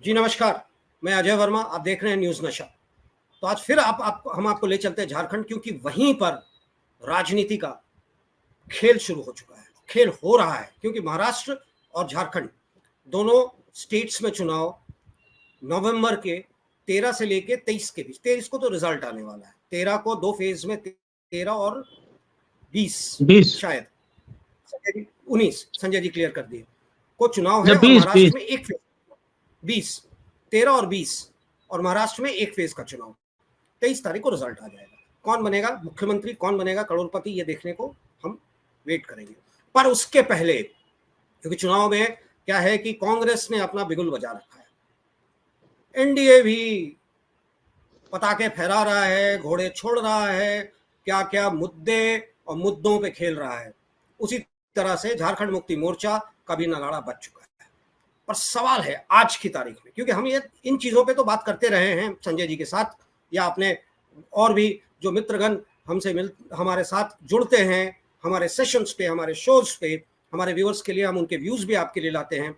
जी नमस्कार, मैं अजय वर्मा, आप देख रहे हैं न्यूज़ नशा। तो आज फिर हम आपको ले चलते हैं झारखंड, क्योंकि वहीं पर राजनीति का खेल शुरू हो चुका है, खेल हो रहा है। क्योंकि महाराष्ट्र और झारखंड दोनों स्टेट्स में चुनाव नवंबर के 13 से लेके 23 के बीच, 23 को तो रिजल्ट आने वाला है, 13 को 2 फेज में, 13 और 20 शायद, 19 संजय जी क्लियर कर दिए को चुनाव है। और महाराष्ट्र में एक फेज 20, 13 और 20, और महाराष्ट्र में एक फेज का चुनाव 23 तारीख को रिजल्ट आ जाएगा। कौन बनेगा मुख्यमंत्री, कौन बनेगा करोड़पति, ये देखने को हम वेट करेंगे। पर उसके पहले, क्योंकि चुनाव में क्या है कि कांग्रेस ने अपना बिगुल बजा रखा है, एनडीए भी पताके फहरा रहा है, घोड़े छोड़ रहा है, क्या क्या मुद्दे और मुद्दों पे खेल रहा है। उसी तरह से झारखंड मुक्ति मोर्चा का भी नगाड़ा बज चुका है। पर सवाल है आज की तारीख में, क्योंकि हम ये इन चीज़ों पे तो बात करते रहे हैं संजय जी के साथ, या अपने और भी जो मित्रगण हमारे साथ जुड़ते हैं हमारे सेशंस पे, हमारे शोज पे, हमारे व्यूअर्स के लिए हम उनके व्यूज भी आपके लिए लाते हैं।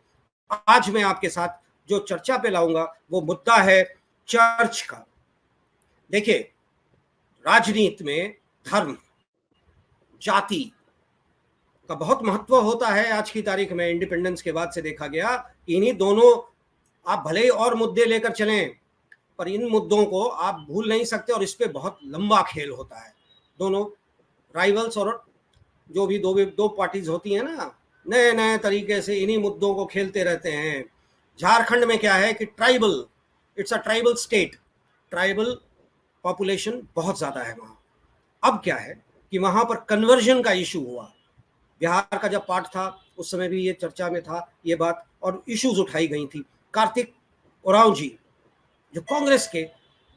आज मैं आपके साथ जो चर्चा पे लाऊंगा वो मुद्दा है चर्च का। देखिए, राजनीति में धर्म, जाति का बहुत महत्व होता है। आज की तारीख में इंडिपेंडेंस के बाद से देखा गया, इन्हीं दोनों, आप भले ही और मुद्दे लेकर चलें, पर इन मुद्दों को आप भूल नहीं सकते, और इस पे बहुत लंबा खेल होता है। दोनों राइवल्स और जो भी दो पार्टीज होती हैं ना, नए नए तरीके से इन्हीं मुद्दों को खेलते रहते हैं। झारखंड में क्या है कि it's a tribal state, tribal population बहुत ज़्यादा है वहाँ। अब क्या है कि वहाँ पर कन्वर्जन का इशू हुआ। बिहार का जब पार्ट था उस समय भी ये चर्चा में था ये बात, और इश्यूज उठाई गई थी। कार्तिक उरांव जी जो कांग्रेस के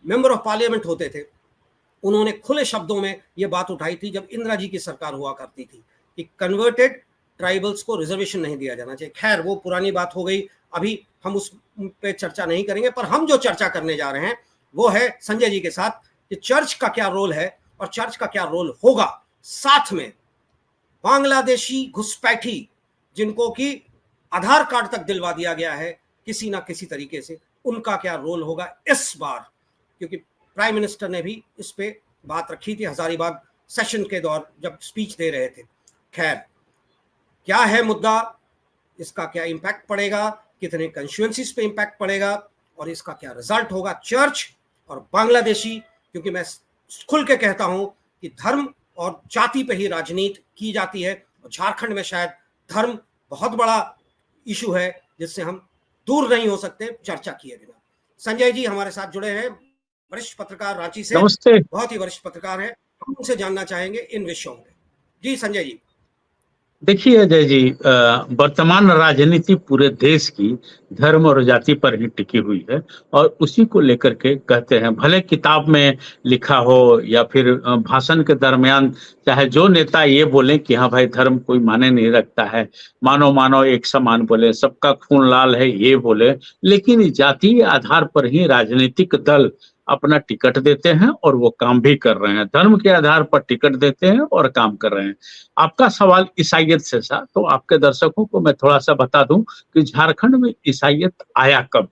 मेंबर ऑफ पार्लियामेंट होते थे, उन्होंने खुले शब्दों में ये बात उठाई थी जब इंदिरा जी की सरकार हुआ करती थी कि कन्वर्टेड ट्राइबल्स को रिजर्वेशन नहीं दिया जाना चाहिए। खैर, वो पुरानी बात हो गई, अभी हम उस पे चर्चा नहीं करेंगे। पर हम जो चर्चा करने जा रहे हैं वो है संजय जी के साथ कि चर्च का क्या रोल है और चर्च का क्या रोल होगा। साथ में बांग्लादेशी घुसपैठी जिनको कि आधार कार्ड तक दिलवा दिया गया है किसी ना किसी तरीके से, उनका क्या रोल होगा इस बार, क्योंकि प्राइम मिनिस्टर ने भी इस पे बात रखी थी हजारीबाग सेशन के दौर जब स्पीच दे रहे थे। खैर, क्या है मुद्दा, इसका क्या इम्पैक्ट पड़ेगा, कितने कंस्टिट्यूएंसीज पे इम्पैक्ट पड़ेगा, और इसका क्या रिजल्ट होगा चर्च और बांग्लादेशी। क्योंकि मैं खुल के कहता हूं कि धर्म और जाति पे ही राजनीति की जाती है, और झारखंड में शायद धर्म बहुत बड़ा इशू है जिससे हम दूर नहीं हो सकते चर्चा किए बिना। संजय जी हमारे साथ जुड़े हैं, वरिष्ठ पत्रकार रांची से, बहुत ही वरिष्ठ पत्रकार हैं, हम उनसे जानना चाहेंगे इन विषयों में। जी संजय जी। देखिए अजय जी, वर्तमान राजनीति पूरे देश की धर्म और जाति पर ही टिकी हुई है, और उसी को लेकर के कहते हैं, भले किताब में लिखा हो या फिर भाषण के दरमियान चाहे जो नेता ये बोले कि हाँ भाई धर्म कोई माने नहीं रखता है, मानो मानो एक समान बोले, सबका खून लाल है ये बोले, लेकिन जातीय आधार पर ही राजनीतिक दल अपना टिकट देते हैं और वो काम भी कर रहे हैं। धर्म के आधार पर टिकट देते हैं और काम कर रहे हैं। आपका सवाल ईसाइयत से था, तो आपके दर्शकों को मैं थोड़ा सा बता दूं कि झारखंड में ईसाइयत आया कब।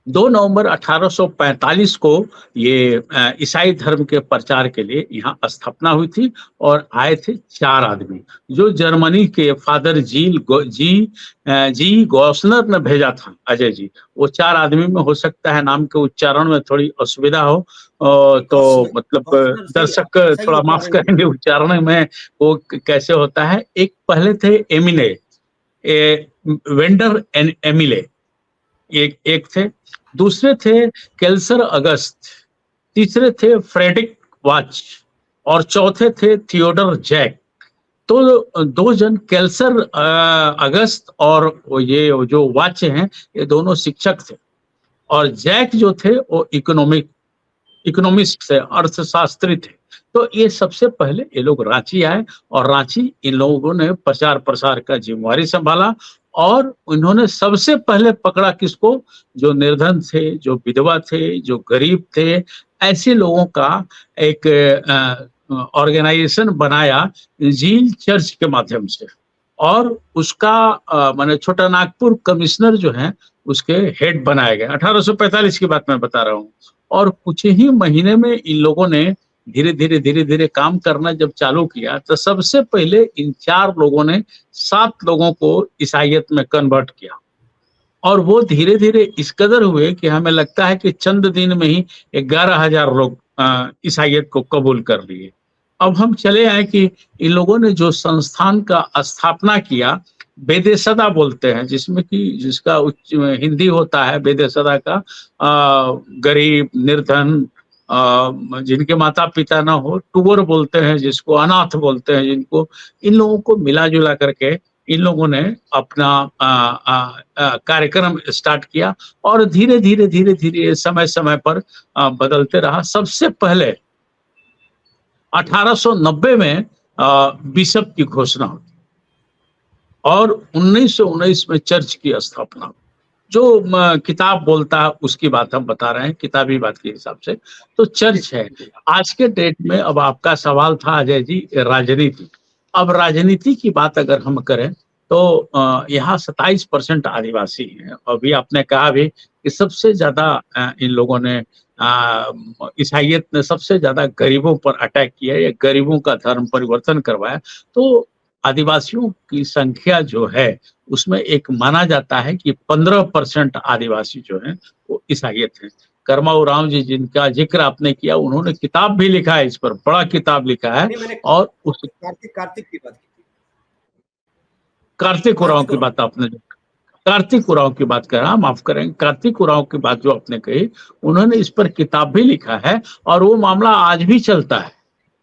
2 नवंबर 1845 को ये ईसाई धर्म के प्रचार के लिए यहाँ स्थापना हुई थी, और आए थे 4 आदमी जो जर्मनी के फादर जी गॉसनर ने भेजा था। अजय जी, वो 4 आदमी में हो सकता है नाम के उच्चारण में थोड़ी असुविधा हो, तो मतलब दर्शक थोड़ा माफ करेंगे उच्चारण में वो कैसे होता है। एक पहले थे एमिले, वेंडर एमिले एक थे, दूसरे थे केल्सर अगस्त, तीसरे थे फ्रेडरिक वाच, और चौथे थे थियोडर जैक। तो 2 जन केल्सर अगस्त और ये जो वाच हैं ये दोनों शिक्षक थे, और जैक जो थे वो इकोनॉमिस्ट थे, अर्थशास्त्री थे। तो ये सबसे पहले ये लोग रांची आए, और रांची इन लोगों ने प्रचार प्रसार का जिम्मेवारी संभाला, और उन्होंने सबसे पहले पकड़ा किसको, जो निर्धन थे, जो विधवा थे, जो गरीब थे, ऐसे लोगों का एक ऑर्गेनाइजेशन बनाया झील चर्च के माध्यम से। और उसका माने छोटा नागपुर कमिश्नर जो है उसके हेड बनाया गया। 1845 की बात मैं बता रहा हूँ। और कुछ ही महीने में इन लोगों ने धीरे धीरे काम करना जब चालू किया, तो सबसे पहले इन 4 लोगों ने 7 लोगों को ईसाइयत में कन्वर्ट किया। और वो धीरे धीरे इस कदर हुए कि हमें लगता है कि चंद दिन में ही 11,000 लोग ईसाइयत को कबूल कर लिए। अब हम चले आए कि इन लोगों ने जो संस्थान का स्थापना किया, बेदे सदा बोलते हैं, जिसमें कि जिसका उच्च हिंदी होता है बेदे सदा का गरीब, निर्धन, जिनके माता पिता ना हो, टूअर बोलते हैं जिसको, अनाथ बोलते हैं जिनको, इन लोगों को मिला जुला करके इन लोगों ने अपना कार्यक्रम स्टार्ट किया। और धीरे धीरे समय समय पर बदलते रहा। सबसे पहले 1890 में बिशप की घोषणा होती और 1919 में चर्च की स्थापना। जो किताब बोलता है उसकी बात हम बता रहे हैं, किताबी बात के हिसाब से तो चर्च है। आज के डेट में, अब आपका सवाल था अजय जी राजनीति। अब राजनीति की बात अगर हम करें तो यहाँ 27% आदिवासी हैं। अभी आपने कहा भी कि सबसे ज्यादा इन लोगों ने ईसाइयत ने सबसे ज्यादा गरीबों पर अटैक किया या गरीबों का धर्म परिवर्तन करवाया। तो आदिवासियों की संख्या जो है उसमें एक माना जाता है कि 15% आदिवासी जो हैं वो ईसाइयत हैं। करमाऊ राव जी जिनका जिक्र आपने किया, उन्होंने किताब भी लिखा है, इस पर बड़ा किताब लिखा है। और उस कार्तिक की बात की थी, कार्तिक उरांव की बात आपने, कार्तिक उरांव की बात कर रहा, माफ करेंगे, कार्तिक उरांव की बात जो आपने कही, उन्होंने इस पर किताब भी लिखा है। और वो मामला आज भी चलता है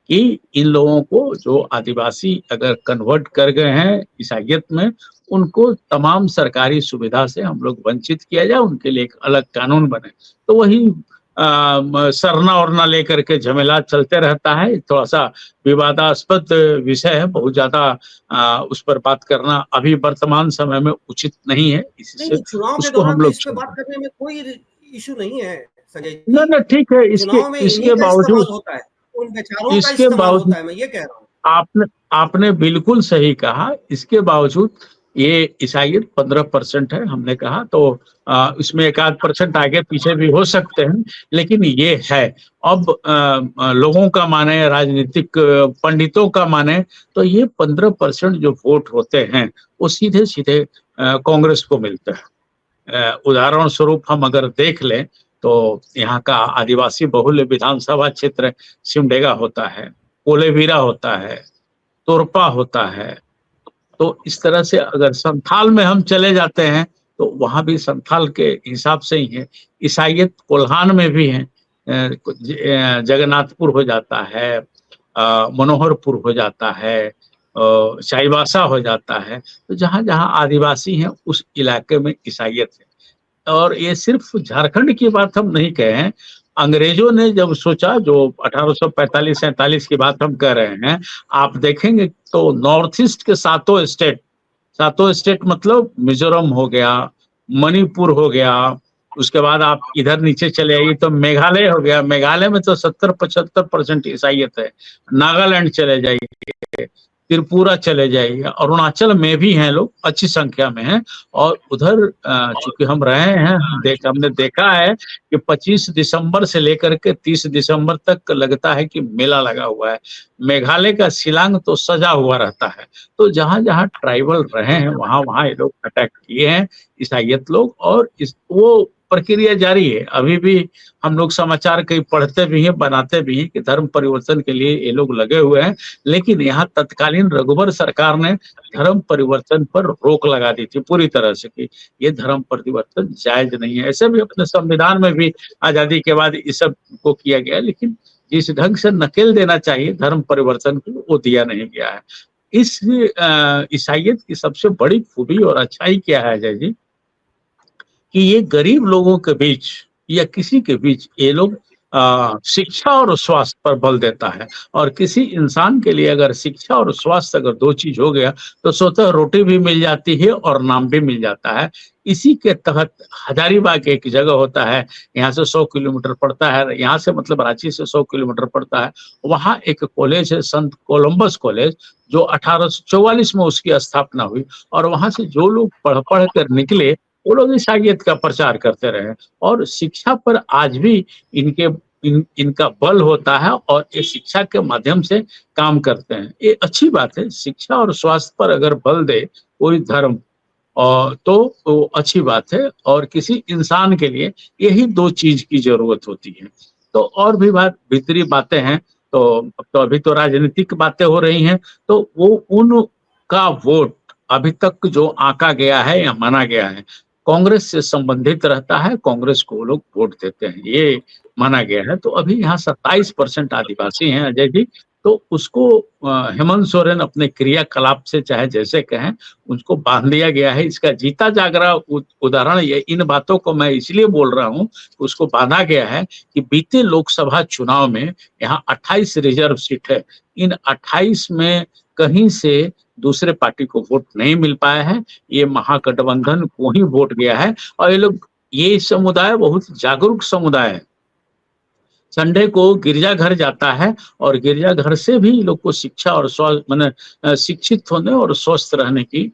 कि इन लोगों को जो आदिवासी अगर कन्वर्ट कर गए हैं ईसाइयत में, उनको तमाम सरकारी सुविधा से हम लोग वंचित किया जाए, उनके लिए एक अलग कानून बने। तो वही सरना वरना लेकर के झमेला चलते रहता है। थोड़ा सा विवादास्पद विषय है, बहुत ज्यादा उस पर बात करना अभी वर्तमान समय में उचित नहीं है। इससे चुनाव के दौरान इस पे बात करने में कोई इशू नहीं है संजय जी। ना ठीक है, इसके बावजूद होता है, उन बेचारों का इस्तेमाल होता है, मैं ये कह रहा हूँ। आपने बिल्कुल सही कहा। इसके बावजूद ये ईसाइयत 15% है, हमने कहा तो इसमें 1-8% आगे पीछे भी हो सकते हैं, लेकिन ये है। अब लोगों का माने, राजनीतिक पंडितों का माने, तो ये 15% जो वोट होते हैं वो सीधे सीधे कांग्रेस को मिलते हैं। उदाहरण स्वरूप हम अगर देख लें तो यहाँ का आदिवासी बहुल्य विधानसभा क्षेत्र सिमडेगा होता है, कोलेवीरा होता है, तोरपा होता है। तो इस तरह से अगर संथाल में हम चले जाते हैं तो वहां भी संथाल के हिसाब से ही है। ईसाइयत कोल्हान में भी है, जगन्नाथपुर हो जाता है, मनोहरपुर हो जाता है, चाईबासा हो जाता है। तो जहां जहां आदिवासी हैं उस इलाके में ईसाइयत है। और ये सिर्फ झारखंड की बात हम नहीं कहे हैं। अंग्रेजों ने जब सोचा, जो 1845-47 की बात हम कर रहे हैं, आप देखेंगे तो नॉर्थ ईस्ट के 7 स्टेट मतलब मिजोरम हो गया, मणिपुर हो गया, उसके बाद आप इधर नीचे चले आइए तो मेघालय हो गया। मेघालय में तो 70-75% ईसाइयत है। नागालैंड चले जाइए, त्रिपुरा चले जाइए, अरुणाचल में भी हैं लोग, अच्छी संख्या में हैं। और उधर चूंकि हम रहे हैं, हमने देखा है कि 25 दिसंबर से लेकर के 30 दिसंबर तक लगता है कि मेला लगा हुआ है। मेघालय का शिलांग तो सजा हुआ रहता है। तो जहां जहां ट्राइबल रहे हैं वहां वहां ये लोग अटैक किए हैं ईसाइयत लोग। और वो प्रक्रिया जारी है। अभी भी हम लोग समाचार कहीं पढ़ते भी हैं, बनाते भी हैं कि धर्म परिवर्तन के लिए ये लोग लगे हुए हैं। लेकिन यहाँ तत्कालीन रघुबर सरकार ने धर्म परिवर्तन पर रोक लगा दी थी पूरी तरह से कि ये धर्म परिवर्तन जायज नहीं है। ऐसे भी अपने संविधान में भी आजादी के बाद इस सब को किया गया, लेकिन जिस ढंग से नकेल देना चाहिए धर्म परिवर्तन को, वो दिया नहीं गया है। इस ईसाइयत की सबसे बड़ी खूबी और अच्छाई क्या है अजय जी, कि ये गरीब लोगों के बीच या किसी के बीच ये लोग शिक्षा और स्वास्थ्य पर बल देता है। और किसी इंसान के लिए अगर शिक्षा और स्वास्थ्य अगर दो चीज हो गया तो स्वतः रोटी भी मिल जाती है और नाम भी मिल जाता है। इसी के तहत हजारीबाग एक जगह होता है, यहाँ से 100 किलोमीटर पड़ता है, यहाँ से मतलब रांची से 100 किलोमीटर पड़ता है। वहाँ एक कॉलेज है, संत कोलंबस कॉलेज, जो 1844 में उसकी स्थापना हुई। और वहां से जो लोग पढ़ पढ़ कर निकले वो लोग ईसाइयत का प्रचार करते रहे। और शिक्षा पर आज भी इनका बल होता है और ये शिक्षा के माध्यम से काम करते हैं। ये अच्छी बात है, शिक्षा और स्वास्थ्य पर अगर बल दे कोई धर्म और तो अच्छी बात है। और किसी इंसान के लिए यही दो चीज की जरूरत होती है। तो और भी भीतरी बातें हैं। तो अभी तो राजनीतिक बातें हो रही हैं, तो वो उनका वोट अभी तक जो आंका गया है या माना गया है कांग्रेस से संबंधित रहता है, कांग्रेस को लोग वोट देते हैं, ये माना गया है। तो अभी यहाँ 27% आदिवासी हैं अजय जी। तो उसको हेमंत सोरेन अपने क्रियाकलाप से चाहे जैसे कहें उसको बांध दिया गया है। इसका जीता जागरा उदाहरण ये, इन बातों को मैं इसलिए बोल रहा हूँ, उसको बांधा गया है कि बीते लोकसभा चुनाव में यहाँ 28 रिजर्व सीट है। इन 28 में कहीं से दूसरे पार्टी को वोट नहीं मिल पाया है, ये महागठबंधन को ही वोट गया है। और ये समुदाय बहुत जागरूक समुदाय है। संडे को गिरजाघर जाता है और गिरजाघर से भी लोग को शिक्षा और स्वास्थ्य शिक्षित होने और स्वस्थ रहने की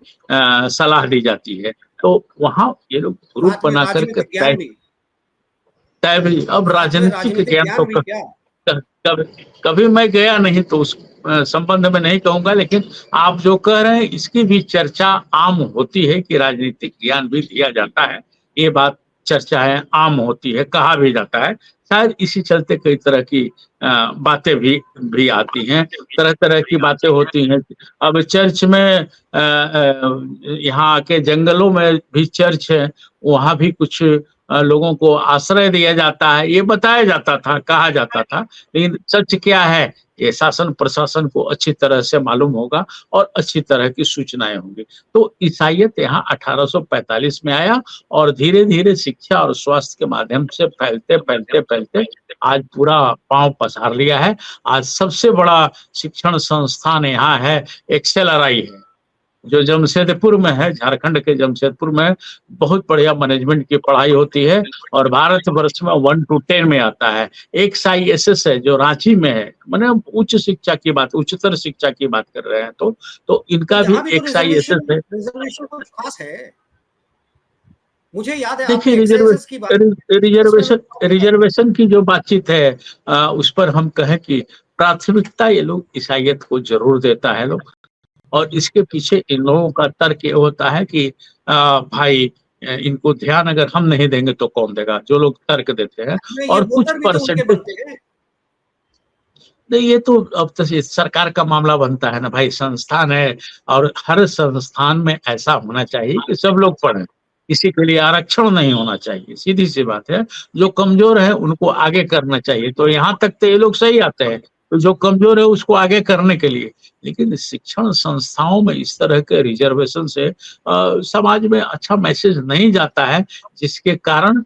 सलाह दी जाती है। तो वहाँ ये लोग ग्रुप बना करके तय भी। अब राजनीतिक ज्ञान तो कभी मैं गया नहीं तो उस संबंध में नहीं कहूंगा, लेकिन आप जो कह रहे हैं इसकी भी चर्चा आम होती है कि राजनीतिक ज्ञान भी दिया जाता है। ये बात चर्चाएं आम होती है, कहा भी जाता है। शायद इसी चलते कई तरह की बातें भी आती हैं, तरह तरह की बातें होती हैं। अब चर्च में यहाँ आके जंगलों में भी चर्च है, वहाँ भी कुछ लोगों को आश्रय दिया जाता है, ये बताया जाता था, कहा जाता था। लेकिन सच क्या है ये शासन प्रशासन को अच्छी तरह से मालूम होगा और अच्छी तरह की सूचनाएं होंगी। तो ईसाइयत यहाँ 1845 में आया और धीरे धीरे शिक्षा और स्वास्थ्य के माध्यम से फैलते फैलते फैलते आज पूरा पांव पसार लिया है। आज सबसे बड़ा शिक्षण संस्थान यहाँ है, एक्सेलराई है, जो जमशेदपुर में है, झारखंड के जमशेदपुर में। बहुत बढ़िया मैनेजमेंट की पढ़ाई होती है और भारतवर्ष में 1 to 10 में आता है। एक ISS है जो रांची में है, मैंने उच्च शिक्षा की बात, उच्चतर शिक्षा की बात कर रहे हैं। तो इनका भी एक ISS है। मुझे याद है देखिए रिजर्वेशन की जो बातचीत है उस पर हम कहें कि प्राथमिकता ये लोग ईसाइयत को जरूर देता है लोग। और इसके पीछे इन लोगों का तर्क ये होता है कि भाई इनको ध्यान अगर हम नहीं देंगे तो कौन देगा, जो लोग तर्क देते हैं। और कुछ परसेंटेज नहीं, ये तो अब तो सरकार का मामला बनता है ना भाई, संस्थान है और हर संस्थान में ऐसा होना चाहिए कि सब लोग पढ़ें, किसी के लिए आरक्षण नहीं होना चाहिए, सीधी सी बात है। जो कमजोर है उनको आगे करना चाहिए। तो यहाँ तक तो ये लोग सही आते हैं, तो जो कमजोर है उसको आगे करने के लिए। लेकिन शिक्षण संस्थाओं में इस तरह के रिजर्वेशन से समाज में अच्छा मैसेज नहीं जाता है, जिसके कारण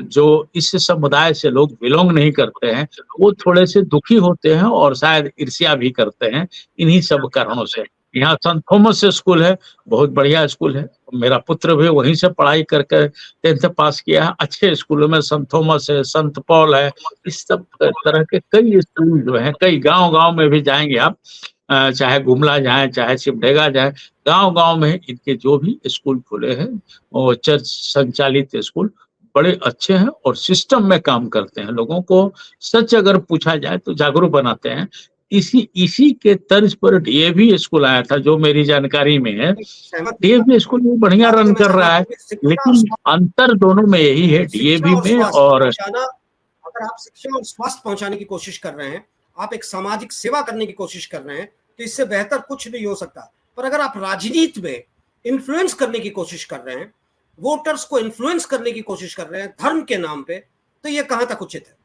जो इस समुदाय से लोग बिलोंग नहीं करते हैं वो थोड़े से दुखी होते हैं और शायद ईर्ष्या भी करते हैं इन्हीं सब कारणों से। यहाँ संत थॉमस स्कूल है, बहुत बढ़िया स्कूल है, मेरा पुत्र भी वहीं से पढ़ाई करके 10th पास किया है। अच्छे स्कूलों में संत थॉमस है, संत पॉल है, इस सब तरह के कई स्कूल जो हैं, कई गांव-गांव में भी जाएंगे आप, चाहे गुमला जाए चाहे सिमडेगा जाए, गांव-गांव में इनके जो भी स्कूल खुले हैं वो चर्च संचालित स्कूल बड़े अच्छे हैं और सिस्टम में काम करते हैं। लोगों को सच अगर पूछा जाए तो जागरूक बनाते हैं। इसी के तर्ज पर डीएवी स्कूल आया था जो मेरी जानकारी में है। डीएवी स्कूल भी बढ़िया रन कर रहा है, लेकिन अंतर दोनों में यही है, डीएवी में और अगर आप शिक्षा और स्वास्थ्य पहुंचाने की कोशिश कर रहे हैं, आप एक सामाजिक सेवा करने की कोशिश कर रहे हैं, तो इससे बेहतर कुछ नहीं हो सकता। पर अगर आप राजनीति में इन्फ्लुएंस करने की कोशिश कर रहे हैं, वोटर्स को इन्फ्लुएंस करने की कोशिश कर रहे हैं धर्म के नाम पे, तो ये कहां तक उचित है?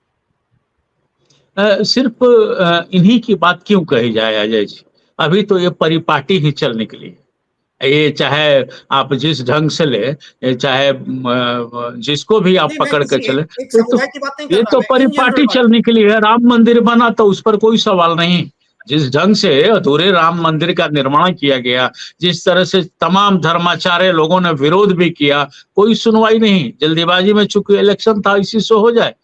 सिर्फ इन्हीं की बात क्यों कही जाए अजय जी? अभी तो ये परिपाटी ही चल निकली है। ये चाहे आप जिस ढंग से ले, चाहे जिसको भी आप नहीं, मैं पकड़ के किसी चले, एक समुदाय की बात नहीं कर ये रहा, तो मैं इन जनरल परिपाटी बात। चलने के लिए है। राम मंदिर बना तो उस पर कोई सवाल नहीं। जिस ढंग से अधूरे राम मंदिर का निर्माण किया गया, जिस तरह से तमाम धर्माचार्य लोगों ने विरोध भी किया, कोई सुनवाई नहीं, जल्दीबाजी में चूंकि इलेक्शन था इसी से हो जाए।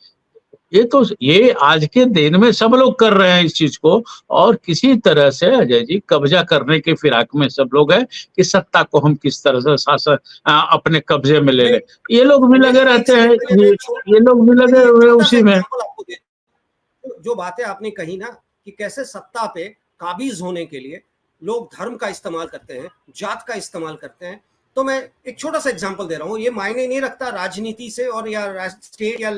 ये आज के दिन में सब लोग कर रहे हैं इस चीज को, और किसी तरह से अजय जी कब्जा करने के फिराक में सब लोग हैं कि सत्ता को हम किस तरह से शासन अपने कब्जे में ले मैं ले। ये लोग भी मैं लगे एक रहते हैं, सेकंड पहले ये लोग भी लगे मैं एक हुए छोटा सा उसी में। एग्जांपल आपको दे, जो बातें आपने कही ना कि कैसे सत्ता पे काबिज होने के लिए लोग धर्म का इस्तेमाल करते हैं, जात का इस्तेमाल करते हैं, तो मैं एक छोटा सा एग्जांपल दे रहा हूँ। ये मायने नहीं रखता राजनीति से और या स्टेट या,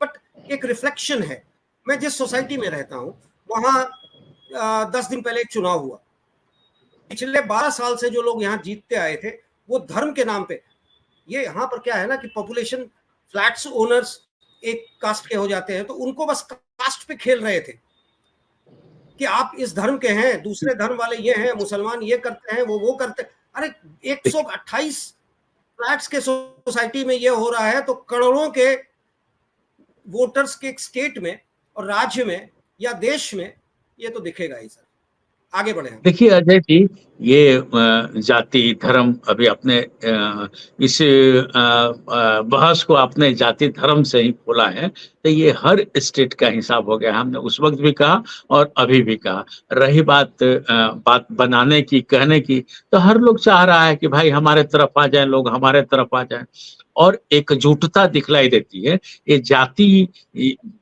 बट एक रिफ्लेक्शन है। मैं जिस सोसाइटी में रहता हूँ वहां 10 दिन पहले एक चुनाव हुआ। पिछले 12 साल से जो लोग यहाँ जीतते आए थे वो धर्म के नाम पे, ये यहाँ पर क्या है ना कि पॉपुलेशन फ्लैट्स ओनर्स एक कास्ट के हो जाते हैं, तो उनको बस कास्ट पे खेल रहे थे कि आप इस धर्म के हैं, दूसरे धर्म वाले ये हैं, मुसलमान ये करते हैं, वो करते। अरे 128 फ्लैट्स के सोसाइटी में ये हो रहा है, तो करोड़ों के वोटर्स के स्टेट में और राज्य में या देश में ये तो दिखेगा ही। सर आगे बढ़े। देखिए अजय जी, ये जाति धर्म, अभी आपने इस बहस को आपने जाति धर्म से ही खोला है, तो ये हर स्टेट का हिसाब हो गया। हमने उस वक्त भी कहा और अभी भी कहा। रही बात बनाने की, कहने की, तो हर लोग चाह रहा है कि भाई हमारे तरफ आ जाए, लोग हमारे तरफ आ जाए, और एकजुटता दिखलाई देती है। ये जाति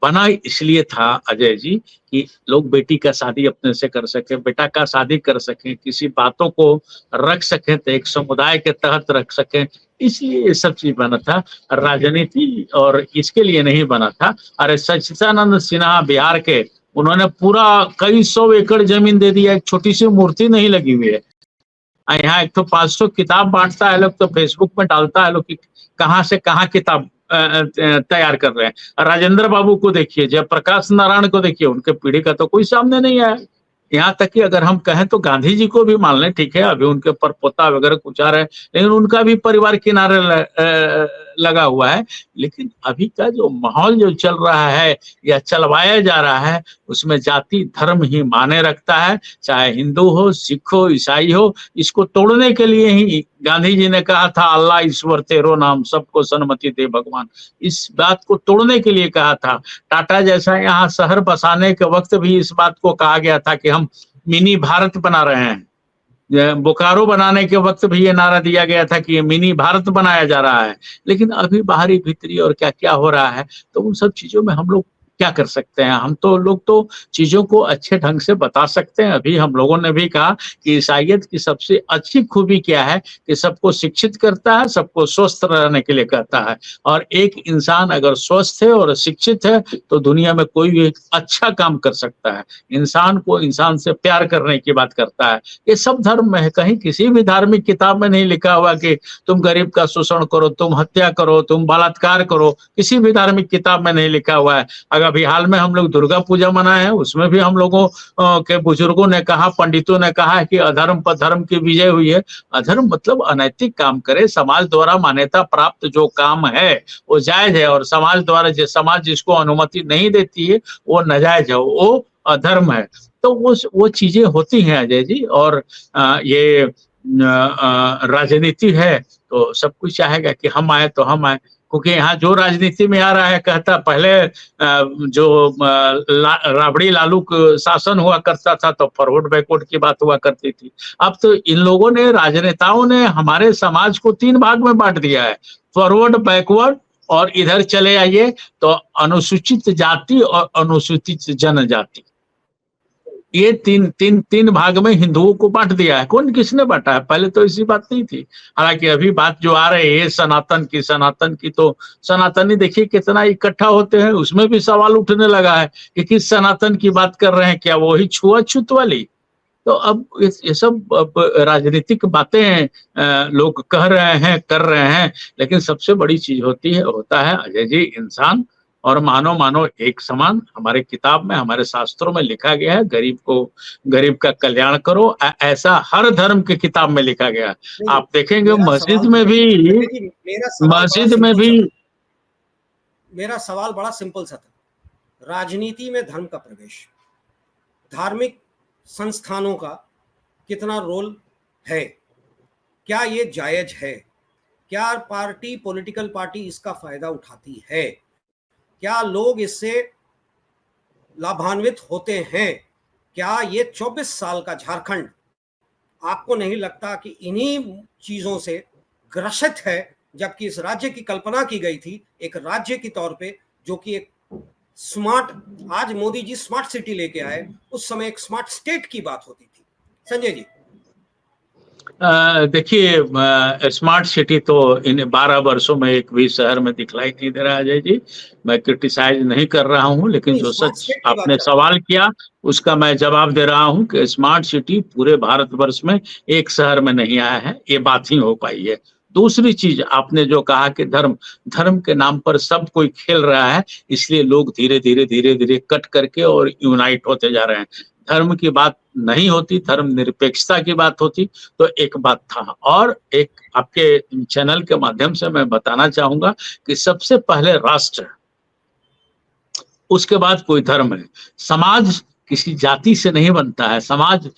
बना इसलिए था अजय जी कि लोग बेटी का शादी अपने से कर सके, बेटा का शादी कर सके, किसी बातों को रख सके, तो एक समुदाय के तहत रख सके, इसलिए ये सब चीज बना था। राजनीति और इसके लिए नहीं बना था। अरे सच्चिदानंद सिन्हा बिहार के, उन्होंने पूरा कई 100 एकड़ जमीन दे दिया, एक छोटी सी मूर्ति नहीं लगी हुई है। यहाँ एक तो 500 किताब बांटता है लोग, तो फेसबुक में डालता है लोग कि कहाँ से कहाँ किताब तैयार कर रहे हैं। राजेंद्र बाबू को देखिए, जयप्रकाश नारायण को देखिए, उनके पीढ़ी का तो कोई सामने नहीं आया। यहाँ तक कि अगर हम कहें तो गांधी जी को भी मान लें, ठीक है, अभी उनके पर पोता वगैरह कुछ आ रहा है, लेकिन उनका भी परिवार किनारे लगा हुआ है। लेकिन अभी का जो माहौल जो चल रहा है या चलवाया जा रहा है, उसमें जाति धर्म ही माने रखता है, चाहे हिंदू हो, सिख हो, ईसाई हो। इसको तोड़ने के लिए ही गांधी जी ने कहा था, अल्लाह ईश्वर तेरो नाम, सबको सन्मति दे भगवान। इस बात को तोड़ने के लिए कहा था। टाटा जैसा यहाँ शहर बसाने के वक्त भी इस बात को कहा गया था कि हम मिनी भारत बना रहे हैं। बोकारो बनाने के वक्त भी ये नारा दिया गया था कि ये मिनी भारत बनाया जा रहा है। लेकिन अभी बाहरी भीतरी और क्या क्या हो रहा है, तो उन सब चीजों में हम लोग क्या कर सकते हैं? हम तो लोग तो चीजों को अच्छे ढंग से बता सकते हैं। अभी हम लोगों ने भी कहा कि ईसाइयत की सबसे अच्छी खूबी क्या है कि सबको शिक्षित करता है, सबको स्वस्थ रहने के लिए कहता है। और एक इंसान अगर स्वस्थ है और शिक्षित है तो दुनिया में कोई भी अच्छा काम कर सकता है। इंसान को इंसान से प्यार करने की बात करता है। ये सब धर्म में है, कहीं किसी भी धार्मिक किताब में नहीं लिखा हुआ कि तुम गरीब का शोषण करो, तुम हत्या करो, तुम बलात्कार करो। किसी भी धार्मिक किताब में नहीं लिखा हुआ है। अगर अभी हाल में हम लोग दुर्गा पूजा मनाए हैं, उसमें भी हम लोगों के बुजुर्गों ने कहा, पंडितों ने कहा है कि अधर्म पर धर्म की विजय हुई है। अधर्म मतलब अनैतिक काम करे, समाज द्वारा मान्यता प्राप्त जो काम है वो जायज है, और समाज द्वारा समाज जिसको अनुमति नहीं देती है वो नाजायज है, वो अधर्म है। तो वो चीजें होती हैं अजय जी। और ये राजनीति है तो सब कुछ चाहेगा कि हम आए तो हम आए, क्योंकि यहाँ जो राजनीति में आ रहा है, कहता पहले जो राबड़ी लालू शासन हुआ करता था तो फॉरवर्ड बैकवर्ड की बात हुआ करती थी। अब तो इन लोगों ने, राजनेताओं ने हमारे समाज को 3 भाग में बांट दिया है, फॉरवर्ड, बैकवर्ड और इधर चले आइए तो अनुसूचित जाति और अनुसूचित जनजाति। ये तीन भाग में हिंदुओं को बांट दिया है। कौन किसने बांटा है? पहले तो ऐसी बात नहीं थी। हालांकि अभी बात जो आ रही है सनातन की, तो सनातनी देखिए कितना इकट्ठा होते हैं, उसमें भी सवाल उठने लगा है कि किस सनातन की बात कर रहे हैं, क्या वही छुआछूत वाली? तो अब ये सब राजनीतिक बातें लोग कह रहे हैं, कर रहे हैं। लेकिन सबसे बड़ी चीज होता है अजय जी, इंसान और मानव मानव एक समान। हमारे किताब में, हमारे शास्त्रों में लिखा गया है, गरीब का कल्याण करो, ऐसा हर धर्म की किताब में लिखा गया है। नहीं, आप देखेंगे मेरा मस्जिद सवाल में भी, संजय जी, मेरा सवाल बड़ा मस्जिद में सिंपल भी सा था। मेरा सवाल बड़ा सिंपल सा था। राजनीति में धर्म का प्रवेश, धार्मिक संस्थानों का कितना रोल है, क्या ये जायज है? क्या पॉलिटिकल पार्टी इसका फायदा उठाती है? क्या लोग इससे लाभान्वित होते हैं? क्या ये 24 साल का झारखंड आपको नहीं लगता कि इन्हीं चीजों से ग्रसित है, जबकि इस राज्य की कल्पना की गई थी एक राज्य के तौर पे, जो कि एक स्मार्ट, आज मोदी जी स्मार्ट सिटी लेके आए, उस समय एक स्मार्ट स्टेट की बात होती थी। संजय जी, देखिए, स्मार्ट सिटी तो इन 12 वर्षों में एक भी शहर में दिखलाई नहीं दे रहा है अजय जी। मैं क्रिटिसाइज नहीं कर रहा हूँ, लेकिन नहीं, जो स्मार्ट सच स्टेट की बात आपने कर रहा हूं। सवाल किया उसका मैं जवाब दे रहा हूँ कि स्मार्ट सिटी पूरे भारतवर्ष में एक शहर में नहीं आया है, ये बात ही हो पाई है। दूसरी चीज, आपने जो कहा कि धर्म के नाम पर सब कोई खेल रहा है, इसलिए लोग धीरे धीरे कट करके और यूनाइट होते जा रहे हैं। धर्म की बात नहीं होती, धर्म निरपेक्षता की बात होती तो एक बात था। और एक आपके चैनल के माध्यम से मैं बताना चाहूंगा कि सबसे पहले राष्ट्र, उसके बाद कोई धर्म है। समाज किसी जाति से नहीं बनता है, समाज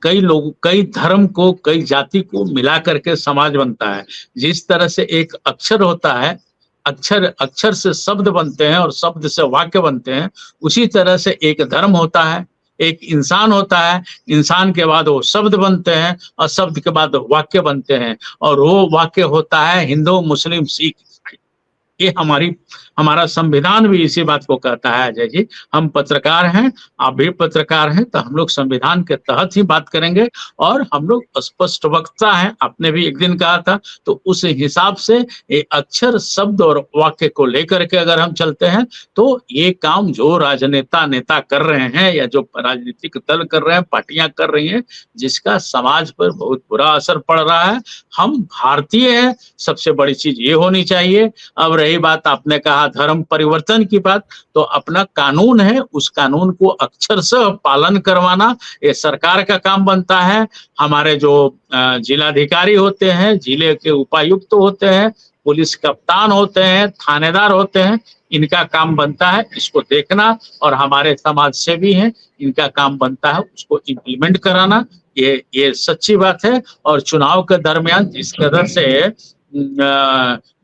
कई धर्म को, कई जाति को मिला करके समाज बनता है। जिस तरह से एक अक्षर होता है, अक्षर से शब्द बनते हैं और शब्द से वाक्य बनते हैं, उसी तरह से एक धर्म होता है, एक इंसान होता है, इंसान के बाद वो शब्द बनते हैं और शब्द के बाद वाक्य बनते हैं, और वो वाक्य होता है हिंदू, मुस्लिम, सिख, ईसाई। ये हमारा संविधान भी इसी बात को कहता है अजय जी। हम पत्रकार हैं, आप भी पत्रकार हैं, तो हम लोग संविधान के तहत ही बात करेंगे, और हम लोग स्पष्ट वक्ता हैं, आपने भी एक दिन कहा था। तो उस हिसाब से ये अक्षर, शब्द और वाक्य को लेकर के अगर हम चलते हैं, तो ये काम जो नेता कर रहे हैं, या जो राजनीतिक दल कर रहे हैं, पार्टियां कर रही हैं, जिसका समाज पर बहुत बुरा असर पड़ रहा है। हम भारतीय हैं, सबसे बड़ी चीज ये होनी चाहिए। अब रही बात, आपने कहा धर्म परिवर्तन की बात, तो अपना कानून है, उस कानून को अक्षरशः पालन करवाना ये सरकार का काम बनता है। हमारे जो जिलाधिकारी होते हैं, जिले के उपायुक्त होते हैं, पुलिस कप्तान होते हैं, थानेदार होते हैं, इनका काम बनता है इसको देखना, और हमारे समाज सेवी हैं, इनका काम बनता है उसको इम्प्लीमेंट कराना। ये सच्ची बात है। और चुनाव के दरमियान जिस कदर से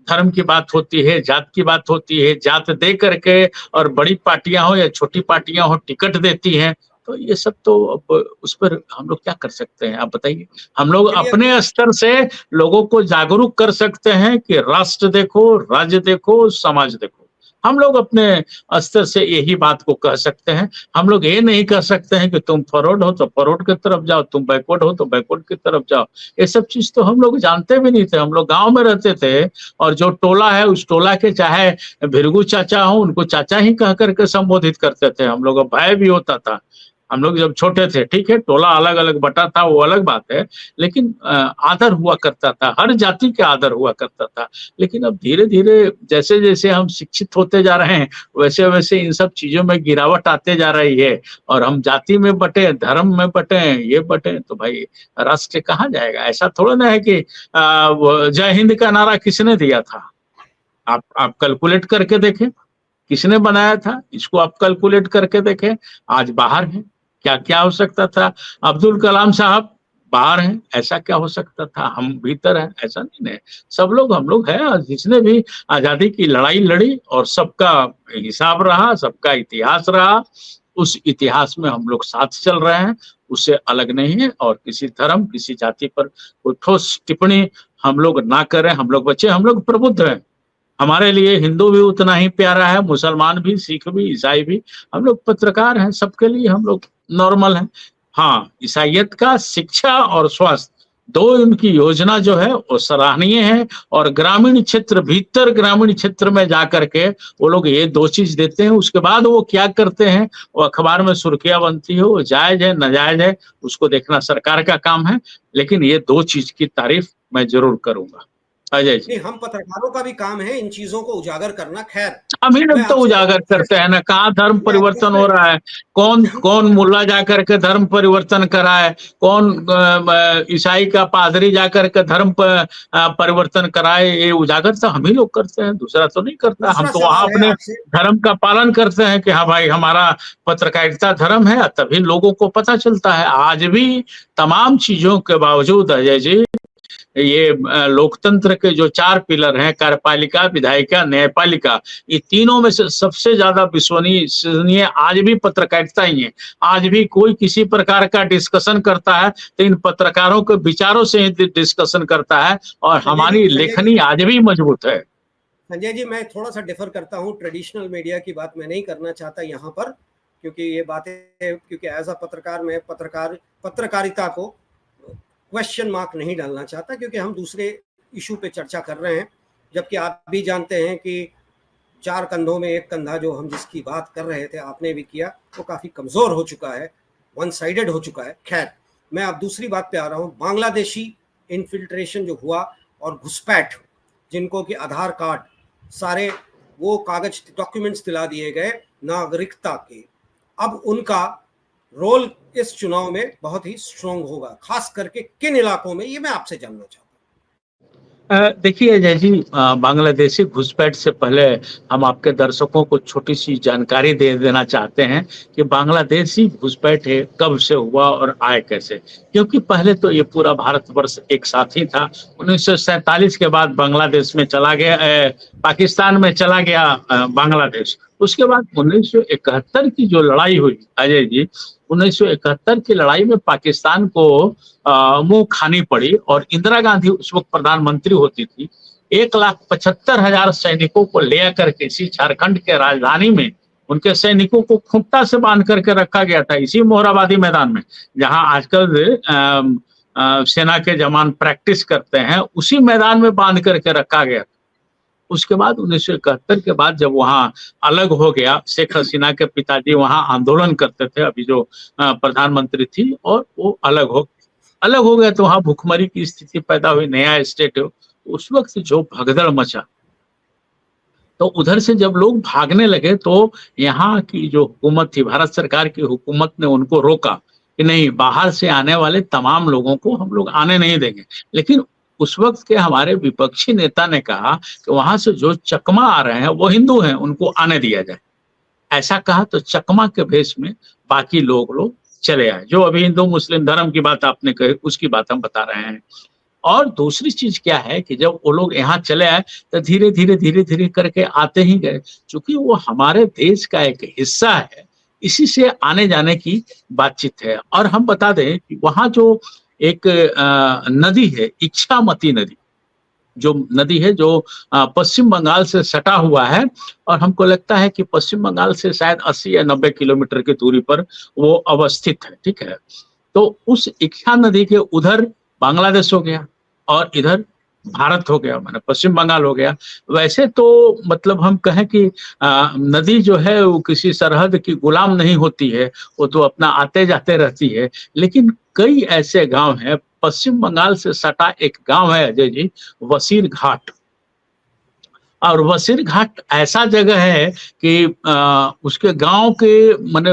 धर्म की बात होती है, जात की बात होती है, जात दे करके, और बड़ी पार्टियां हो या छोटी पार्टियां हो टिकट देती हैं, तो ये सब तो अब उस पर हम लोग क्या कर सकते हैं, आप बताइए। हम लोग चलिए, अपने स्तर से लोगों को जागरूक कर सकते हैं कि राष्ट्र देखो, राज्य देखो, समाज देखो। हम लोग अपने स्तर से यही बात को कह सकते हैं। हम लोग ये नहीं कह सकते हैं कि तुम फॉरवर्ड हो तो फॉरवर्ड की तरफ जाओ, तुम बैकवर्ड हो तो बैकवर्ड की तरफ जाओ। ये सब चीज तो हम लोग जानते भी नहीं थे। हम लोग गांव में रहते थे, और जो टोला है उस टोला के चाहे भिरगू चाचा हो, उनको चाचा ही कह करके संबोधित करते थे। हम लोग का भय भी होता था हम लोग जब छोटे थे। ठीक है, टोला अलग अलग बटा था, वो अलग बात है, लेकिन आदर हुआ करता था, हर जाति का आदर हुआ करता था। लेकिन अब धीरे धीरे जैसे जैसे हम शिक्षित होते जा रहे हैं, वैसे वैसे इन सब चीजों में गिरावट आते जा रही है, और हम जाति में बटे, धर्म में बटे, ये बटे, तो भाई राष्ट्र कहाँ जाएगा। ऐसा थोड़ा ना है कि जय हिंद का नारा किसने दिया था, आप कैलकुलेट करके देखें, किसने बनाया था इसको, आप कैलकुलेट करके देखें। आज बाहर है, क्या क्या हो सकता था। अब्दुल कलाम साहब बाहर हैं, ऐसा क्या हो सकता था। हम भीतर हैं, ऐसा नहीं है। सब लोग हम लोग हैं, और जिसने भी आजादी की लड़ाई लड़ी, और सबका हिसाब रहा, सबका इतिहास रहा, उस इतिहास में हम लोग साथ चल रहे हैं, उससे अलग नहीं है। और किसी धर्म, किसी जाति पर कोई ठोस टिप्पणी हम लोग ना करें। हम लोग बच्चे, हम लोग प्रबुद्ध हैं। हमारे लिए हिंदू भी उतना ही प्यारा है, मुसलमान भी, सिख भी, ईसाई भी। हम लोग पत्रकार हैं, सबके लिए हम लोग नॉर्मल हैं। हाँ, ईसाइयत का शिक्षा और स्वास्थ्य, दो उनकी योजना जो है वो सराहनीय है। और ग्रामीण क्षेत्र, भीतर ग्रामीण क्षेत्र में जाकर के वो लोग ये दो चीज देते हैं। उसके बाद वो क्या करते हैं, वो अखबार में सुर्खियां बनती है, वो जायज है नाजायज है, उसको देखना सरकार का काम है। लेकिन ये दो चीज की तारीफ मैं जरूर करूंगा। अजय जी। नहीं, हम पत्रकारों का भी काम है इन चीजों को उजागर करना। खैर, हम ही लोग मैं तो आपसे उजागर करते हैं ना, कहाँ धर्म मैं परिवर्तन हो रहा है? कौन कौन मुल्ला जाकर के धर्म परिवर्तन कराए? कौन ईसाई का पादरी जाकर के धर्म परिवर्तन कराए? ये उजागर तो हम ही लोग करते हैं, दूसरा तो नहीं करता। हम दूसरा तो वहां सवाल है अपने आपसे। धर्म का पालन करते हैं कि हाँ भाई हमारा पत्रकारिता धर्म है, तभी लोगों को पता चलता है। आज भी तमाम चीजों के बावजूद अजय जी, ये लोकतंत्र के जो 4 पिलर हैं, कार्यपालिका, विधायिका, न्यायपालिका, ये तीनों में से सबसे ज्यादा विश्वसनीय आज भी पत्रकारिता ही है। आज भी कोई किसी प्रकार का डिस्कशन करता है तो इन पत्रकारों के विचारों से ही डिस्कशन करता है, और हमारी लेखनी आज भी मजबूत है। संजय जी, मैं थोड़ा सा डिफर करता हूँ। ट्रेडिशनल मीडिया की बात मैं नहीं करना चाहता यहाँ पर, क्योंकि ये बातें, क्योंकि एज अ पत्रकार मैं पत्रकारिता को क्वेश्चन मार्क नहीं डालना चाहता, क्योंकि हम दूसरे इशू पे चर्चा कर रहे हैं। जबकि आप भी जानते हैं कि 4 कंधों में एक कंधा, जो हम जिसकी बात कर रहे थे, आपने भी किया, वो काफ़ी कमज़ोर हो चुका है, वन साइडेड हो चुका है। खैर, मैं अब दूसरी बात पे आ रहा हूँ। बांग्लादेशी इन्फिल्ट्रेशन जो हुआ और घुसपैठ, जिनको कि आधार कार्ड, सारे वो कागज, डॉक्यूमेंट्स दिला दिए गए नागरिकता के, अब उनका रोल इस चुनाव में बहुत ही स्ट्रॉन्ग होगा। खास करके किन इलाकों में, ये मैं आपसे जानना चाहता हूँ। देखिए अजय जी, बांग्लादेशी घुसपैठ से पहले हम आपके दर्शकों को छोटी सी जानकारी दे देना चाहते हैं कि बांग्लादेशी घुसपैठ कब से हुआ और आए कैसे। क्योंकि पहले तो ये पूरा भारतवर्ष एक साथ ही था। 1947 के बाद बांग्लादेश में चला गया, पाकिस्तान में चला गया बांग्लादेश। उसके बाद 1971 की जो लड़ाई हुई अजय जी, 1971 की लड़ाई में पाकिस्तान को मुंह खानी पड़ी, और इंदिरा गांधी उस वक्त प्रधानमंत्री होती थी। 1,75,000 सैनिकों को ले करके इसी झारखंड के राजधानी में उनके सैनिकों को खूंटा से बांध करके रखा गया था, इसी मोरहाबादी मैदान में, जहां आजकल सेना के जवान प्रैक्टिस करते हैं, उसी मैदान में बांध करके रखा गया। उसके बाद 1971 के बाद जब वहां अलग हो गया, शेख हसीना के पिताजी वहां आंदोलन करते थे, अभी जो प्रधानमंत्री थी, और वो अलग हो गया, तो वहां भूखमरी की स्थिति पैदा हुई, नया स्टेट हो। उस वक्त जो भगदड़ मचा, तो उधर से जब लोग भागने लगे तो यहाँ की जो हुकूमत थी, भारत सरकार की हुकूमत ने उनको रोका कि नहीं, बाहर से आने वाले तमाम लोगों को हम लोग आने नहीं देंगे। लेकिन उस वक्त के हमारे विपक्षी नेता ने कहा कि वहां से जो चकमा आ रहे हैं वो हिंदू हैं, उनको आने दिया जाए। ऐसा कहा तो चकमा के भेष में बाकी लोग चले आए। जो अभी हिंदू मुस्लिम धर्म की बात आपने कही, उसकी बात हम बता रहे हैं। और दूसरी चीज क्या है कि जब वो लोग यहाँ चले आए तो धीरे धीरे करके आते ही गए, क्योंकि वो हमारे देश का एक हिस्सा है, इसी से आने जाने की बातचीत है। और हम बता दें कि वहां जो एक नदी है, इच्छामती नदी, जो नदी है, जो पश्चिम बंगाल से सटा हुआ है, और हमको लगता है कि पश्चिम बंगाल से शायद 80 या 90 किलोमीटर की दूरी पर वो अवस्थित है, ठीक है। तो उस इच्छा नदी के उधर बांग्लादेश हो गया और इधर भारत हो गया, माने पश्चिम बंगाल हो गया। वैसे तो मतलब हम कहें कि नदी जो है वो किसी सरहद की गुलाम नहीं होती है, वो तो अपना आते जाते रहती है। लेकिन कई ऐसे गांव हैं, पश्चिम बंगाल से सटा एक गांव है अजय जी, वसीर घाट। और वसीर घाट ऐसा जगह है कि उसके गांव के माने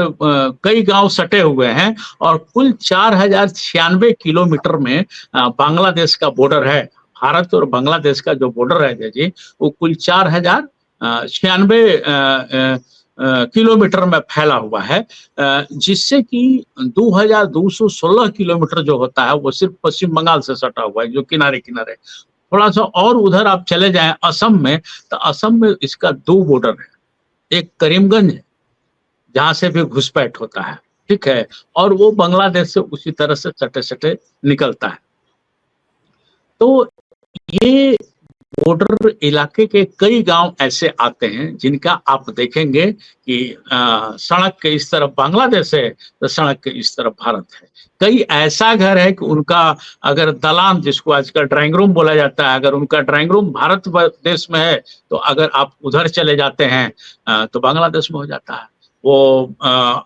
कई गांव सटे हुए हैं, और कुल 4,096 किलोमीटर में बांग्लादेश का बॉर्डर है। भारत और बांग्लादेश का जो बॉर्डर है जी, वो कुल 4,096 किलोमीटर में फैला हुआ है, जिससे कि 2,216 किलोमीटर जो होता है वो सिर्फ पश्चिम बंगाल से सटा हुआ है, जो किनारे किनारे। थोड़ा सा और उधर आप चले जाएं असम में, तो असम में इसका 2 बॉर्डर है। एक करीमगंज है, जहां से भी घुसपैठ होता है, ठीक है, और वो बांग्लादेश से उसी तरह से सटे सटे निकलता है। तो ये बॉर्डर इलाके के कई गांव ऐसे आते हैं जिनका आप देखेंगे कि सड़क के इस तरफ बांग्लादेश है तो सड़क के इस तरफ भारत है। कई ऐसा घर है कि उनका अगर दलान, जिसको आजकल ड्राइंग रूम बोला जाता है, अगर उनका ड्राइंग रूम भारत देश में है, तो अगर आप उधर चले जाते हैं तो बांग्लादेश में हो जाता है। वो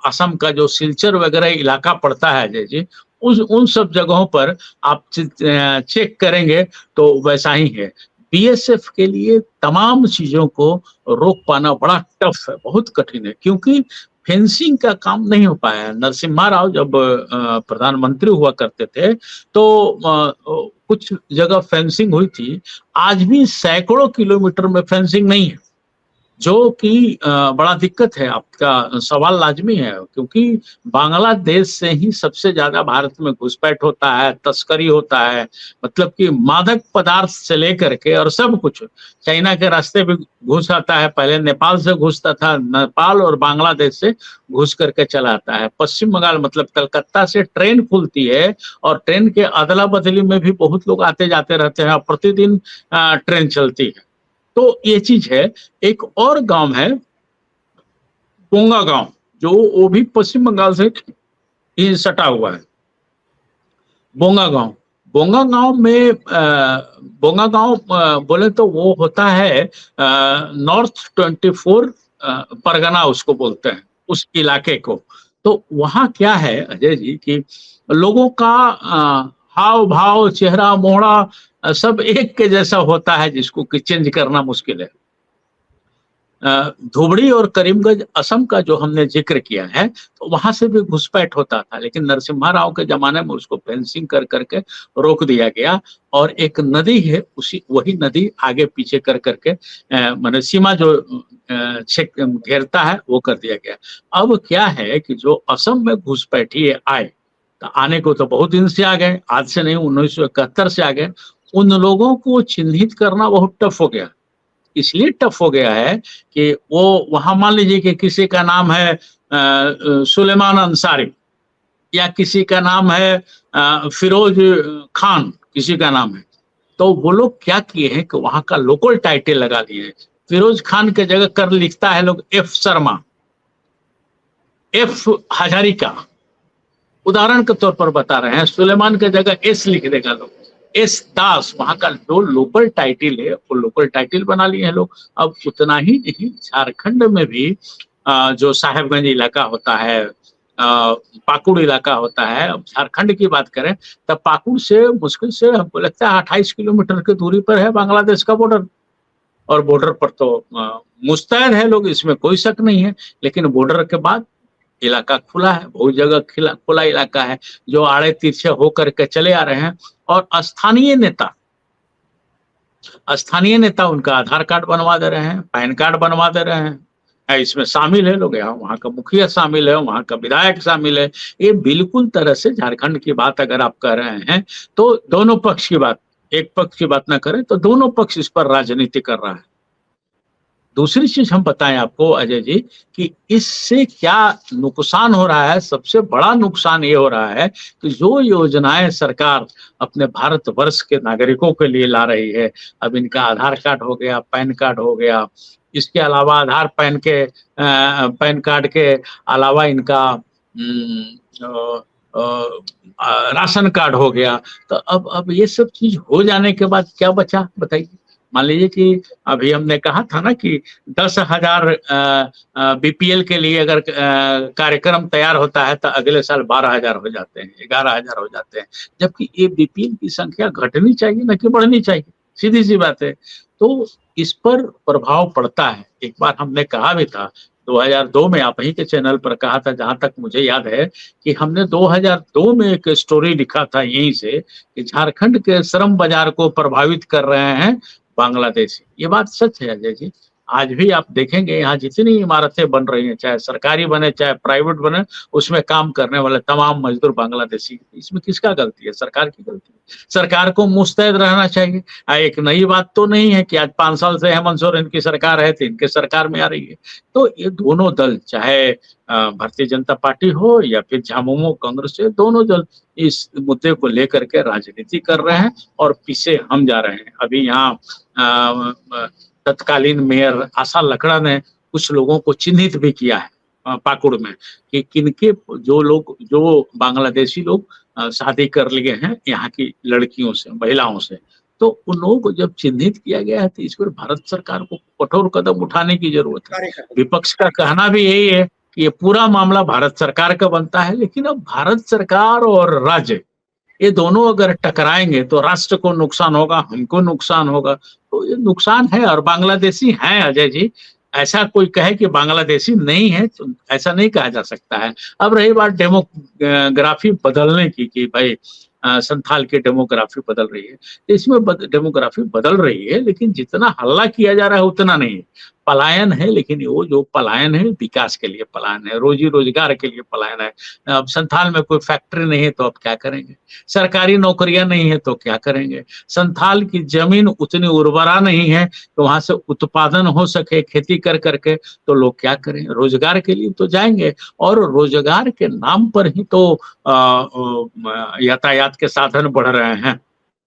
असम का जो सिलचर वगैरह इलाका पड़ता है जय जी, उन सब जगहों पर आप चेक करेंगे तो वैसा ही है। बीएसएफ के लिए तमाम चीजों को रोक पाना बड़ा टफ है, बहुत कठिन है, क्योंकि फेंसिंग का काम नहीं हो पाया है। नरसिम्हा राव जब प्रधानमंत्री हुआ करते थे तो कुछ जगह फेंसिंग हुई थी, आज भी सैकड़ों किलोमीटर में फेंसिंग नहीं है, जो कि बड़ा दिक्कत है। आपका सवाल लाजमी है, क्योंकि बांग्लादेश से ही सबसे ज्यादा भारत में घुसपैठ होता है, तस्करी होता है, मतलब कि मादक पदार्थ से लेकर के और सब कुछ चाइना के रास्ते भी घुस आता है। पहले नेपाल से घुसता था, नेपाल और बांग्लादेश से घुस करके चला आता है। पश्चिम बंगाल मतलब कलकत्ता से ट्रेन खुलती है और ट्रेन के अदला बदली में भी बहुत लोग आते जाते रहते हैं, प्रतिदिन ट्रेन चलती है। तो ये चीज है। एक और गांव है बोंगा गांव, जो वो भी पश्चिम बंगाल से ही सटा हुआ है। बोंगा गांव, बोंगा गांव में बोंगा गांव बोले तो वो होता है नॉर्थ 24 परगना उसको बोलते हैं, उस इलाके को। तो वहां क्या है अजय जी कि लोगों का हाव भाव, चेहरा मोहरा सब एक के जैसा होता है, जिसको कि चेंज करना मुश्किल है। धुबड़ी और करीमगंज असम का जो हमने जिक्र किया है, तो वहां से भी घुसपैठ होता था, लेकिन नरसिम्हा राव के जमाने में उसको फेंसिंग कर करके रोक दिया गया। और एक नदी है, उसी वही नदी आगे पीछे कर करके माने सीमा जो घेरता है वो कर दिया गया। अब क्या है कि जो असम में घुसपैठी आए, तो आने को तो बहुत दिन से आ गए, आज से नहीं 1971 से आ गए। उन लोगों को चिन्हित करना बहुत टफ हो गया। इसलिए टफ हो गया है कि वो वहां मान लीजिए कि किसी का नाम है सुलेमान अंसारी, या किसी का नाम है फिरोज खान, किसी का नाम है, तो वो लोग क्या किए हैं कि वहां का लोकल टाइटल लगा दिए। फिरोज खान के जगह कर लिखता है लोग एफ शर्मा, एफ हजारिका, उदाहरण के तौर पर बता रहे हैं। सुलेमान के जगह एस लिख देगा लोग, एस दास। वहां का जो लोकल टाइटल है वो लोकल टाइटल बना लिए हैं लोग। अब उतना ही नहीं, झारखंड में भी जो साहेबगंज इलाका होता है, पाकुड़ इलाका होता है, अब झारखंड की बात करें तब पाकुड़ से मुश्किल से हमको लगता है 28 किलोमीटर की दूरी पर है बांग्लादेश का बॉर्डर। और बॉर्डर पर तो मुस्तैद है लोग, इसमें कोई शक नहीं है। लेकिन बॉर्डर के बाद इलाका खुला है, बहुत जगह खुला इलाका है, जो आड़े तिरछे होकर के चले आ रहे हैं। और स्थानीय नेता उनका आधार कार्ड बनवा दे रहे हैं, पैन कार्ड बनवा दे रहे हैं, इसमें शामिल है लोग। यहाँ वहाँ का मुखिया शामिल है, वहाँ का विधायक शामिल है। ये बिल्कुल तरह से झारखंड की बात अगर आप कर रहे हैं तो दोनों पक्ष की बात, एक पक्ष की बात ना करें तो दोनों पक्ष इस पर राजनीति कर रहा है। दूसरी चीज हम बताएं आपको अजय जी कि इससे क्या नुकसान हो रहा है। सबसे बड़ा नुकसान ये हो रहा है कि जो योजनाएं सरकार अपने भारतवर्ष के नागरिकों के लिए ला रही है, अब इनका आधार कार्ड हो गया, पैन कार्ड हो गया, इसके अलावा आधार पैन कार्ड के अलावा इनका राशन कार्ड हो गया। तो अब ये सब चीज हो जाने के बाद क्या बचा बताइए। मान लीजिए कि अभी हमने कहा था ना कि 10,000 बीपीएल के लिए अगर कार्यक्रम तैयार होता है तो अगले साल 12,000 हो जाते हैं, 11,000 हो जाते हैं, जबकि ये बीपीएल की संख्या घटनी चाहिए न कि बढ़नी चाहिए, सीधी सी बात है। तो इस पर प्रभाव पड़ता है। एक बार हमने कहा भी था 2002 में, आप ही के चैनल पर कहा था, जहां तक मुझे याद है कि हमने 2002 में एक स्टोरी लिखा था यहीं से कि झारखंड के श्रम बाजार को प्रभावित कर रहे हैं बांग्लादेशी। ये बात सच है अजय जी। आज भी आप देखेंगे यहाँ जितनी इमारतें बन रही हैं, चाहे सरकारी बने चाहे प्राइवेट बने, उसमें काम करने वाले तमाम मजदूर बांग्लादेशी। इसमें किसका गलती है? सरकार की गलती है। सरकार को मुस्तैद रहना चाहिए। एक नई बात तो नहीं है कि आज 5 साल से हेमंत सोरेन की सरकार है तो इनके सरकार में आ रही है। तो ये दोनों दल, चाहे भारतीय जनता पार्टी हो या फिर झामुमो कांग्रेस हो, दोनों दल इस मुद्दे को लेकर के राजनीति कर रहे हैं और पीछे हम जा रहे हैं। अभी यहाँ तत्कालीन मेयर आशा लकड़ा ने कुछ लोगों को चिन्हित भी किया है पाकुड़ में कि किनके जो बांग्लादेशी लोग शादी कर लिए हैं यहाँ की लड़कियों से, महिलाओं से। तो उन लोगों को जब चिन्हित किया गया है तो इस पर भारत सरकार को कठोर कदम उठाने की जरूरत है। विपक्ष का कहना भी यही है कि ये पूरा मामला भारत सरकार का बनता है, लेकिन अब भारत सरकार और राज्य ये दोनों अगर टकराएंगे तो राष्ट्र को नुकसान होगा, हमको नुकसान होगा। तो ये नुकसान है और बांग्लादेशी हैं अजय जी। ऐसा कोई कहे कि बांग्लादेशी नहीं है तो ऐसा नहीं कहा जा सकता है। अब रही बात डेमोग्राफी बदलने की कि भाई संथाल की डेमोग्राफी बदल रही है, तो इसमें डेमोग्राफी बदल रही है लेकिन जितना हल्ला किया जा रहा है उतना नहीं है। पलायन है, लेकिन वो जो पलायन है विकास के लिए पलायन है, रोजी रोजगार के लिए पलायन है। अब संथाल में कोई फैक्ट्री नहीं है तो अब क्या करेंगे, सरकारी नौकरियां नहीं है तो क्या करेंगे, संथाल की जमीन उतनी उर्वरा नहीं है तो वहां से उत्पादन हो सके खेती कर करके, तो लोग क्या करें, रोजगार के लिए तो जाएंगे। और रोजगार के नाम पर ही तो यातायात के साधन बढ़ रहे हैं,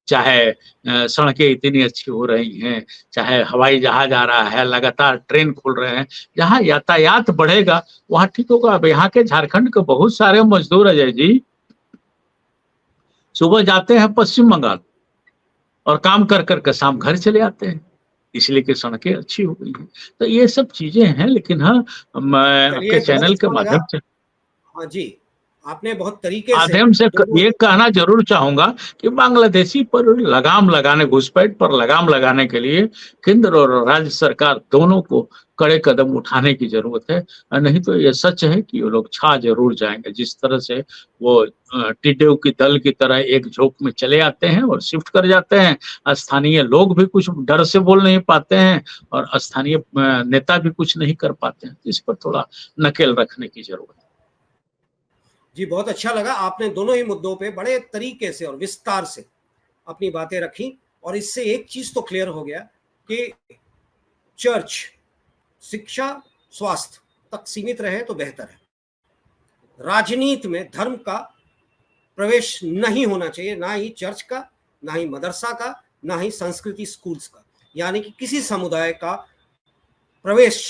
चाहे सड़कें इतनी अच्छी हो रही हैं, चाहे हवाई जहाज आ रहा है, लगातार ट्रेन खुल रहे हैं। जहाँ यातायात बढ़ेगा वहां ठीक होगा। अब यहाँ के झारखंड के बहुत सारे मजदूर अजय जी सुबह जाते हैं पश्चिम बंगाल और काम कर करके शाम घर चले आते हैं, इसलिए कि सड़कें अच्छी हो गई हैं। तो ये सब चीजें हैं, लेकिन हाँ मैं आपके चलिए, बहुत चैनल के अच्छा लगा। माध्यम से हाँ जी, आपने बहुत तरीके से ये कहना जरूर चाहूंगा कि बांग्लादेशी पर लगाम लगाने, घुसपैठ पर लगाम लगाने के लिए केंद्र और राज्य सरकार दोनों को कड़े कदम उठाने की जरूरत है। नहीं तो ये सच है कि वो लोग छा जरूर जाएंगे, जिस तरह से वो टिड्डियों की दल की तरह एक झोंक में चले आते हैं और शिफ्ट कर जाते हैं। स्थानीय लोग भी कुछ डर से बोल नहीं पाते हैं और स्थानीय नेता भी कुछ नहीं कर पाते हैं। इस पर थोड़ा नकेल रखने की जरूरत है। जी, बहुत अच्छा लगा। आपने दोनों ही मुद्दों पे बड़े तरीके से और विस्तार से अपनी बातें रखी और इससे एक चीज तो क्लियर हो गया कि चर्च शिक्षा स्वास्थ्य तक सीमित रहे तो बेहतर है। राजनीति में धर्म का प्रवेश नहीं होना चाहिए, ना ही चर्च का, ना ही मदरसा का, ना ही संस्कृति स्कूल्स का। यानी कि किसी समुदाय का प्रवेश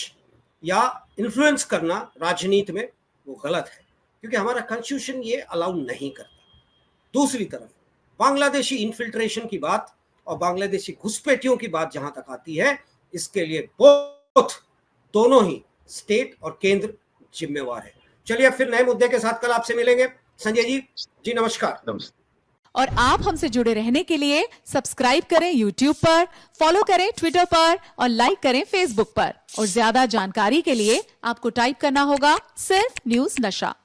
या इन्फ्लुएंस करना राजनीति में वो गलत है, क्योंकि हमारा कॉन्स्टिट्यूशन ये अलाउ नहीं करता। दूसरी तरफ बांग्लादेशी इन्फिल्ट्रेशन की बात और बांग्लादेशी घुसपैठियों की बात जहां तक आती है, इसके लिए दोनों ही स्टेट और केंद्र जिम्मेवार है। चलिए फिर नए मुद्दे के साथ कल आपसे मिलेंगे। संजय जी नमस्कार। और आप हमसे जुड़े रहने के लिए सब्सक्राइब करें YouTube पर, फॉलो करें Twitter पर और लाइक करें Facebook पर। और ज्यादा जानकारी के लिए आपको टाइप करना होगा सिर्फ न्यूज़ नशा।